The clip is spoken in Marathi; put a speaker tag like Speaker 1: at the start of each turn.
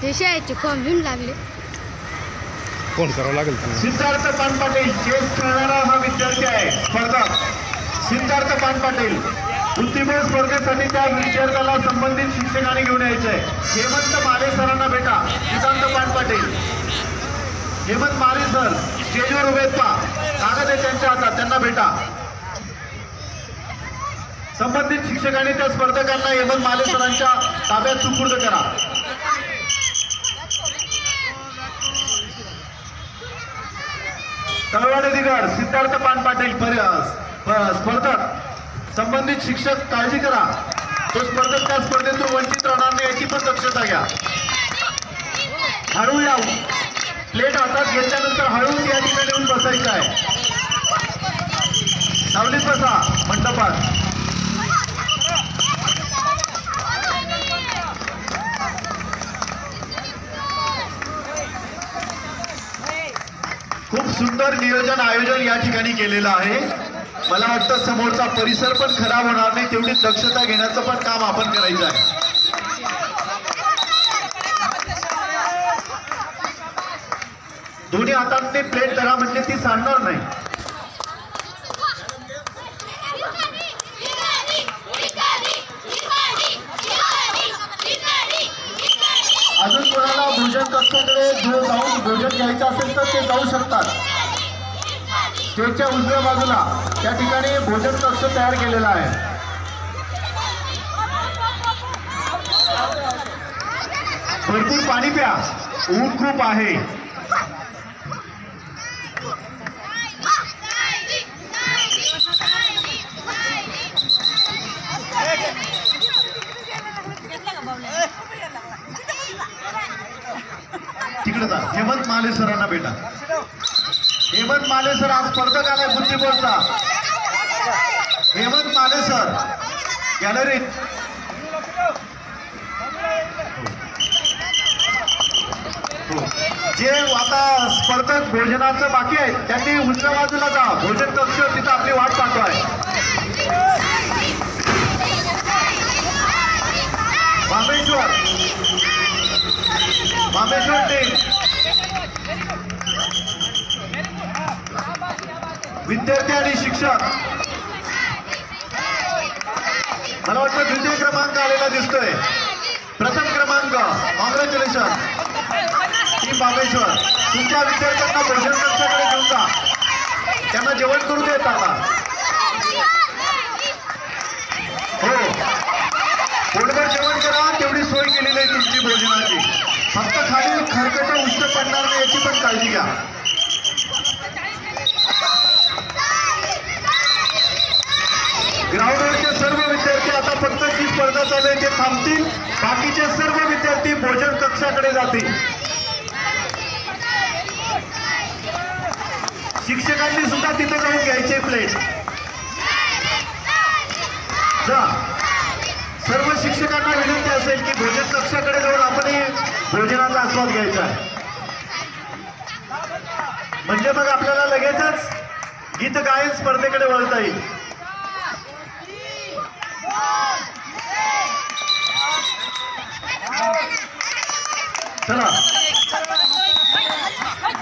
Speaker 1: ते शाळेचे फॉर्म घेऊन लागले.
Speaker 2: फोन करावं लागेल त्यांना.
Speaker 3: सिद्धार्थ पानपाटील चेस खेळणारा हा विद्यार्थी आहे स्पर्धक. सिद्धार्थ पानपाटील बुद्धिबळ स्पर्धेसाठी त्या विद्यार्थ्याला संबंधित शिक्षकांनी घेऊन यायचंय. हेमंत माले सरांना भेटा. सिद्धार्थ पानपाटील, हेमंत माले सर स्टेजवर उभे आहेत पा, कागद आहे त्यांच्या हातात, त्यांना भेटा. संबंधित शिक्षकांनी त्या स्पर्धकांना हेमंत माले सरांच्या ताब्यात सुपूर्द करा. तळवाडे दिगड सिद्धार्थ पानपाटील स्पर्धक. संबंधित शिक्षक काळजी करा, तो स्पर्धक त्या स्पर्धेतून वंचित राहणार नाही याची पण दक्षता घ्या. हळू या, प्लेट हातात घेतल्यानंतर हळूच या ठिकाणी येऊन बसायचं आहे. सावलीत बसा मंडपात. खूप सुंदर नियोजन आयोजन या ठिकाणी केलेलं आहे. मला वाटतं समोरचा परिसर पण खराब होणार नाही, तेवढी दक्षता घेण्याचं पण काम आपण करायचं आहे. दोन्ही हातांनी प्लेट धरा म्हणजे ती सांडणार नाही. अजून कोणाला भोजन कक्षाकडे जाऊन भोजन घ्यायचं असेल तर ते जाऊ शकतात. स्टेजच्या उजव्या बाजूला त्या ठिकाणी भोजन कक्ष तयार केलेला आहे. भरपूर पाणी प्या, ऊन खूप आहे. तिकडे जा. हेमंत माले सरांना भेटा. हेमंत माले सर आज स्पर्धक आलाय बुद्धिबळचा. हेमंत माले सर गॅलरीत. जे आता स्पर्धक भोजनाचं बाकी आहे त्यांनी उजव्या बाजूला जा. भोजन कक्ष तिथं आपली वाट पाहतो आहे. मामेश्वर टीम, विद्यार्थी आणि शिक्षक. मला वाटतं द्वितीय क्रमांक आलेला दिसतोय. प्रथम क्रमांक कॉंग्रॅच्युलेशन टीम मामेश्वर. तुमच्या विद्यार्थ्यांना भोजन कक्षाकडे घेऊन जा, त्यांना जेवण करू देत आता. हो, पोटभर जेवण करा, तेवढी सोय केलेली आहे तुमची भोजनाची. फक्त खाली खरकट उष्ट पडणार नाही याची पण काळजी घ्या. ग्राउंडवरचे सर्व विद्यार्थी आता फक्त जी स्पर्धा चालू आहे ते थांबतील. बाकीचे सर्व विद्यार्थी भोजन कक्षाकडे जातील. शिक्षकांनी सुद्धा तिथे जाऊन घ्यायचे प्लेट. जा. सर्व शिक्षकांना विनंती असेल की भोजन कक्षाकडे जाऊन आपण भोजनाचा आस्वाद घ्यायचा आहे. म्हणजे मग आपल्याला लगेचच गीत गायन स्पर्धेकडे वळता येईल. चला.